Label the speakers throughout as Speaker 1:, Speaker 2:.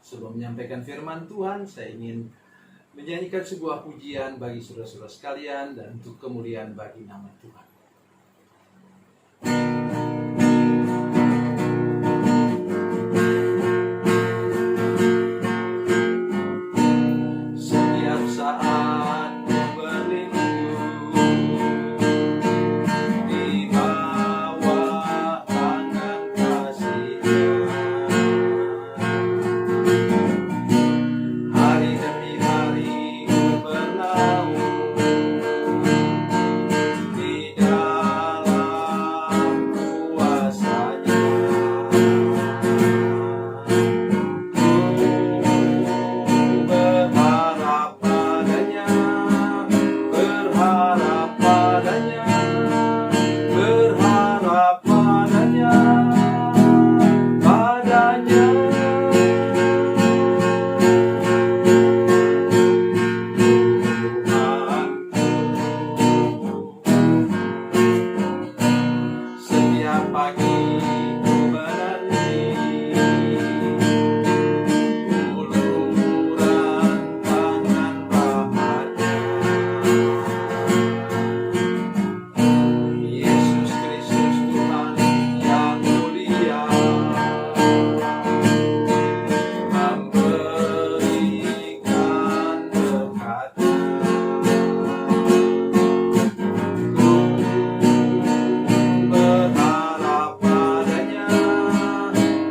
Speaker 1: Sebelum menyampaikan firman Tuhan, saya ingin menyanyikan sebuah pujian bagi saudara-saudara sekalian dan untuk kemuliaan bagi nama Tuhan. Setiap saat ku berlindung di bawah tangan kasih-Nya. Hari demi hari ku berlalu di dalam kuasa-Nya. Berharap padanya, berharap padanya, padanya. Setiap pagi ku menanti uluran tangan rahmat-Nya. Yesus Kristus Tuhan yang mulia memberikan berkat-Nya. Berharap padanya,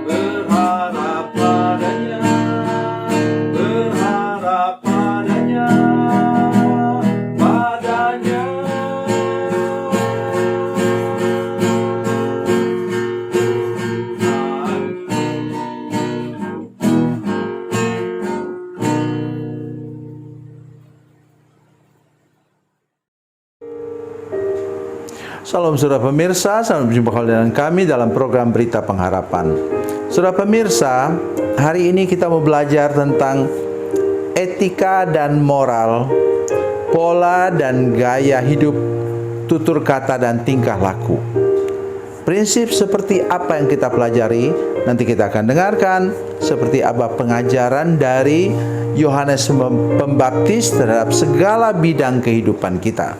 Speaker 1: berharap padanya, berharap padanya, padanya.
Speaker 2: Salam saudara pemirsa, selamat berjumpa kembali dengan kami dalam program Berita Pengharapan. Saudara pemirsa, hari ini kita mau belajar tentang etika dan moral, pola dan gaya hidup, tutur kata dan tingkah laku. Prinsip seperti apa yang kita pelajari, nanti kita akan dengarkan seperti apa pengajaran dari Yohanes Pembaptis terhadap segala bidang kehidupan kita.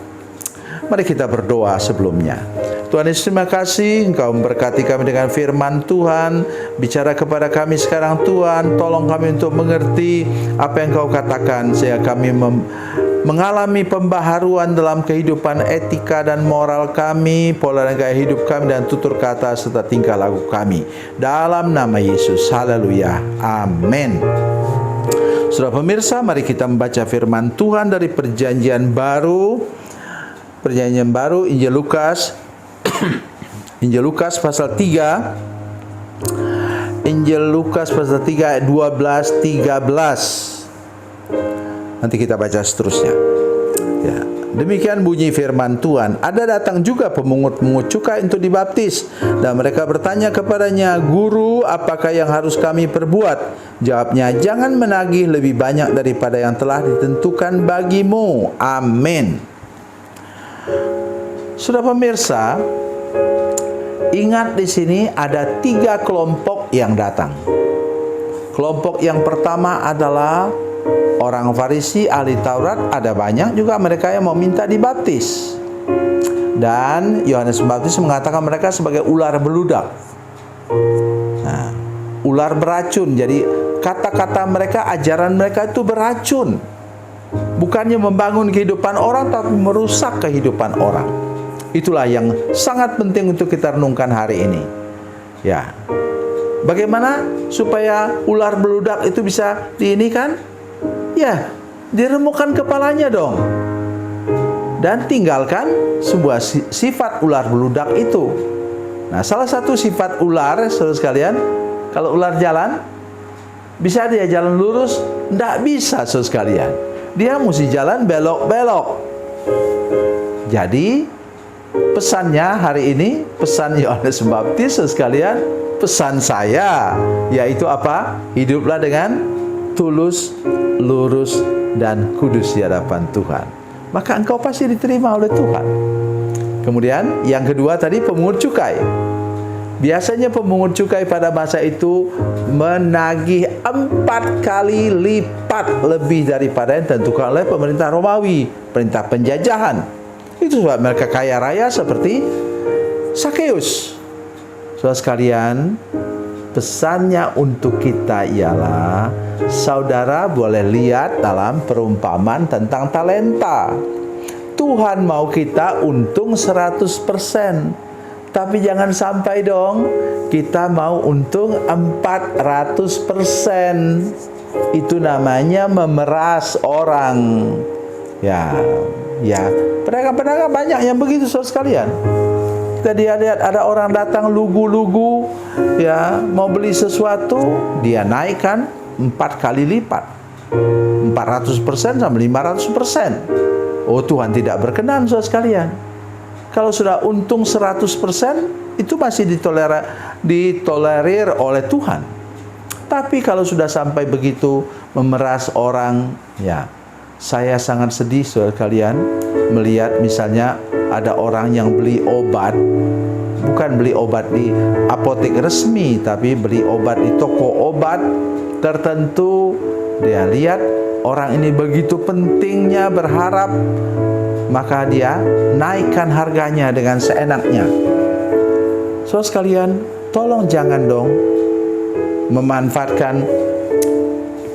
Speaker 2: Mari kita berdoa sebelumnya. Tuhan Yesus, terima kasih Engkau memberkati kami dengan firman Tuhan. Bicara kepada kami sekarang Tuhan, tolong kami untuk mengerti apa yang Engkau katakan, sehingga kami mengalami pembaharuan dalam kehidupan etika dan moral kami, pola dan gaya hidup kami, dan tutur kata serta tingkah laku kami. Dalam nama Yesus, haleluya, amin. Saudara pemirsa, mari kita membaca firman Tuhan dari Perjanjian Baru. Perjanjian Baru, Injil Lukas Injil Lukas pasal 3. Injil Lukas pasal 3 ayat 12-13. Nanti kita baca seterusnya. Ya, demikian bunyi firman Tuhan. Ada datang juga pemungut-pemungut cukai untuk dibaptis, dan mereka bertanya kepadanya, "Guru, apakah yang harus kami perbuat?" Jawabnya, "Jangan menagih lebih banyak daripada yang telah ditentukan bagimu." Amin. Sudah pemirsa, ingat di sini ada 3 kelompok yang datang. Kelompok yang pertama adalah orang Farisi, ahli Taurat. Ada banyak juga mereka yang mau minta dibaptis. Dan Yohanes Pembaptis mengatakan mereka sebagai ular beludak. Nah, ular beracun. Jadi kata-kata mereka, ajaran mereka itu beracun. Bukannya membangun kehidupan orang, tapi merusak kehidupan orang. Itulah yang sangat penting untuk kita renungkan hari ini. Ya, bagaimana supaya ular beludak itu bisa diinikan? Ya, diremukkan kepalanya dong, dan tinggalkan sebuah sifat ular beludak itu. Nah, salah satu sifat ular, saudara sekalian, kalau ular jalan, bisa dia jalan lurus? Tidak bisa, saudara sekalian. Dia mesti jalan belok-belok. Jadi pesannya hari ini, pesan Yohanes Pembaptis sekalian, pesan saya, yaitu apa? Hiduplah dengan tulus, lurus, dan kudus di hadapan Tuhan. Maka engkau pasti diterima oleh Tuhan. Kemudian yang kedua tadi, pemungut cukai. Biasanya pemungut cukai pada masa itu menagih 4 kali lipat lebih daripada yang ditentukan oleh pemerintah Romawi, perintah penjajahan. Itu sebab mereka kaya raya seperti Sakeus. Saudara sekalian, pesannya untuk kita ialah, saudara boleh lihat dalam perumpamaan tentang talenta. Tuhan mau kita untung 100%. Tapi jangan sampai dong kita mau untung 400%. Itu namanya memeras orang. Ya, pedagang-pedagang banyak yang begitu, saudara sekalian. Kita lihat ada orang datang lugu-lugu, ya, mau beli sesuatu, dia naikkan 4 kali lipat. 400% sama 500%. Oh, Tuhan tidak berkenan, saudara sekalian. Kalau sudah untung 100%, itu masih ditolerir oleh Tuhan. Tapi kalau sudah sampai begitu memeras orang, ya, saya sangat sedih, saudara sekalian, melihat misalnya ada orang yang beli obat, bukan beli obat di apotek resmi, tapi beli obat di toko obat tertentu. Dia lihat orang ini begitu pentingnya berharap, maka dia naikkan harganya dengan seenaknya. Saudara sekalian, tolong jangan dong memanfaatkan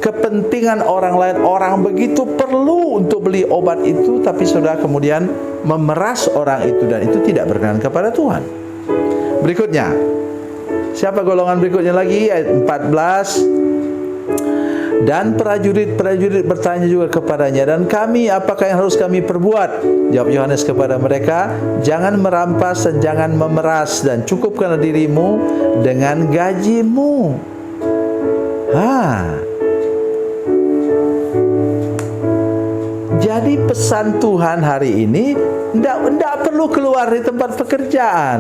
Speaker 2: kepentingan orang lain. Orang begitu perlu untuk beli obat itu, tapi saudara kemudian memeras orang itu, dan itu tidak berkenan kepada Tuhan. Berikutnya, siapa golongan berikutnya lagi? Ayat 14. Dan prajurit-prajurit bertanya juga kepadanya, dan kami, apakah yang harus kami perbuat? Jawab Yohanes kepada mereka, jangan merampas dan jangan memeras, dan cukupkanlah dirimu dengan gajimu. Jadi pesan Tuhan hari ini, tidak perlu keluar dari tempat pekerjaan,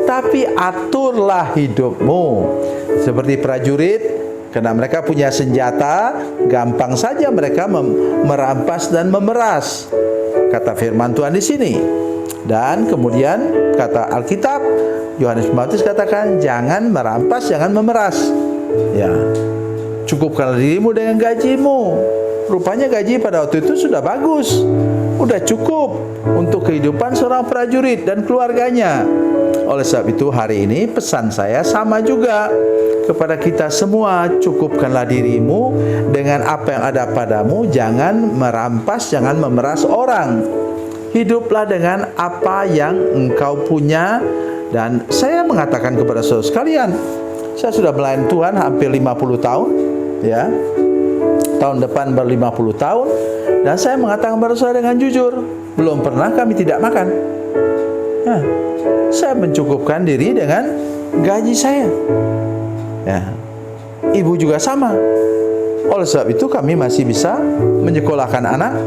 Speaker 2: tapi aturlah hidupmu seperti prajurit. Karena mereka punya senjata, gampang saja mereka merampas dan memeras. Kata firman Tuhan di sini. Dan kemudian kata Alkitab, Yohanes Pembaptis katakan, jangan merampas, jangan memeras. Ya, cukupkanlah dirimu dengan gajimu. Rupanya gaji pada waktu itu sudah bagus, udah cukup untuk kehidupan seorang prajurit dan keluarganya. Oleh sebab itu hari ini pesan saya sama juga kepada kita semua, cukupkanlah dirimu dengan apa yang ada padamu, jangan merampas, jangan memeras orang. Hiduplah dengan apa yang engkau punya. Dan saya mengatakan kepada saudara sekalian, saya sudah melayani Tuhan hampir 50 tahun, ya. Tahun depan ber-50 tahun, dan saya mengatakan kepada saudara dengan jujur, belum pernah kami tidak makan. Nah, saya mencukupkan diri dengan gaji saya. Ya. Ibu juga sama. Oleh sebab itu kami masih bisa menyekolahkan anak.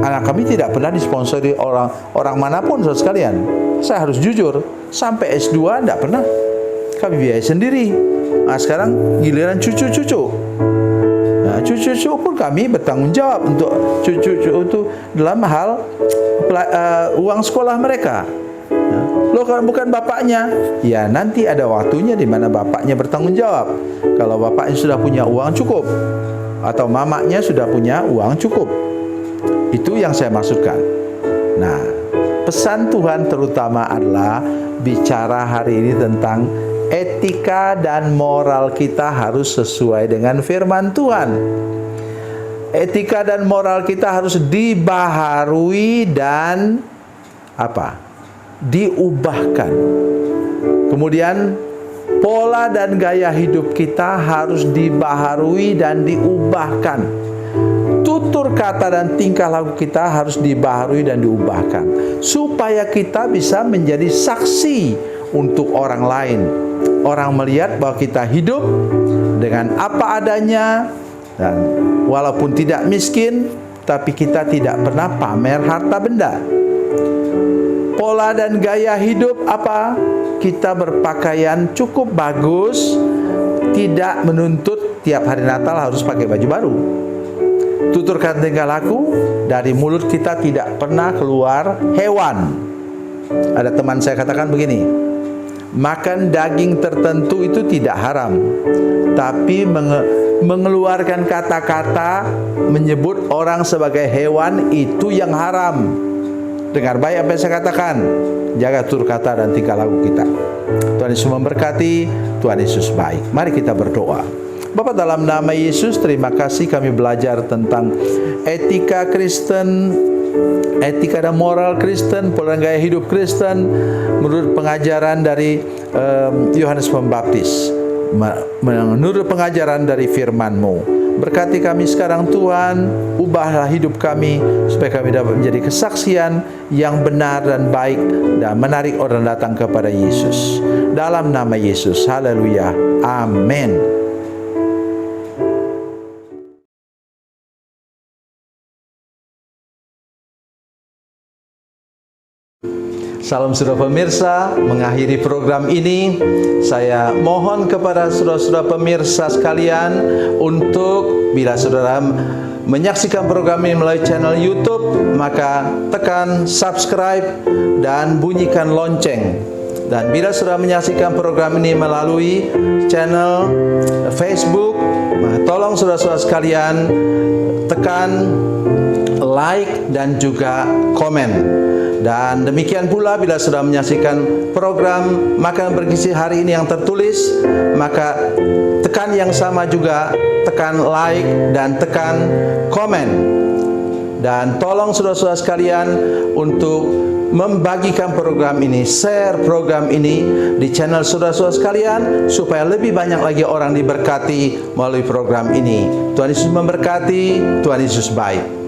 Speaker 2: Anak kami tidak pernah disponsori orang manapun, saudara sekalian. Saya harus jujur, sampai S2 tidak pernah. Kami biayai sendiri. Nah, sekarang giliran cucu-cucu. Nah, cucu-cucu pun kami bertanggung jawab untuk cucu-cucu itu dalam hal uang sekolah mereka. Loh, kalau bukan bapaknya, ya nanti ada waktunya di mana bapaknya bertanggung jawab. Kalau bapaknya sudah punya uang cukup, atau mamanya sudah punya uang cukup. Itu yang saya maksudkan. Nah, pesan Tuhan terutama adalah bicara hari ini tentang etika dan moral kita harus sesuai dengan firman Tuhan. Etika dan moral kita harus dibaharui dan diubahkan. Kemudian pola dan gaya hidup kita harus dibaharui dan diubahkan. Tutur kata dan tingkah laku kita harus dibaharui dan diubahkan, supaya kita bisa menjadi saksi untuk orang lain. Orang melihat bahwa kita hidup dengan apa adanya, dan walaupun tidak miskin, tapi kita tidak pernah pamer harta benda. Pola dan gaya hidup kita berpakaian cukup bagus, tidak menuntut tiap hari Natal harus pakai baju baru. Tutur kata tingkah laku, dari mulut kita tidak pernah keluar hewan. Ada teman saya katakan begini, makan daging tertentu itu tidak haram, tapi mengeluarkan kata-kata menyebut orang sebagai hewan itu yang haram. Dengar baik apa yang saya katakan. Jaga tutur kata dan tingkah laku kita. Tuhan Yesus memberkati. Tuhan Yesus baik. Mari kita berdoa. Bapa, dalam nama Yesus, terima kasih kami belajar tentang etika Kristen, etika dan moral Kristen, pola gaya hidup Kristen menurut pengajaran dari Yohanes Pembaptis, menurut pengajaran dari firman-Mu. Berkati kami sekarang Tuhan, ubahlah hidup kami supaya kami dapat menjadi kesaksian yang benar dan baik dan menarik orang datang kepada Yesus. Dalam nama Yesus, haleluya, amin. Salam saudara pemirsa, mengakhiri program ini saya mohon kepada saudara-saudara pemirsa sekalian untuk bila saudara menyaksikan program ini melalui channel YouTube, maka tekan subscribe dan bunyikan lonceng. Dan bila saudara menyaksikan program ini melalui channel Facebook, maka tolong saudara-saudara sekalian tekan like dan juga komen. Dan demikian pula bila sudah menyaksikan program Makanan Bergizi hari ini yang tertulis, maka tekan yang sama juga, tekan like dan tekan komen. Dan tolong saudara-saudara sekalian untuk membagikan program ini, share program ini di channel saudara-saudara sekalian supaya lebih banyak lagi orang diberkati melalui program ini. Tuhan Yesus memberkati, Tuhan Yesus baik.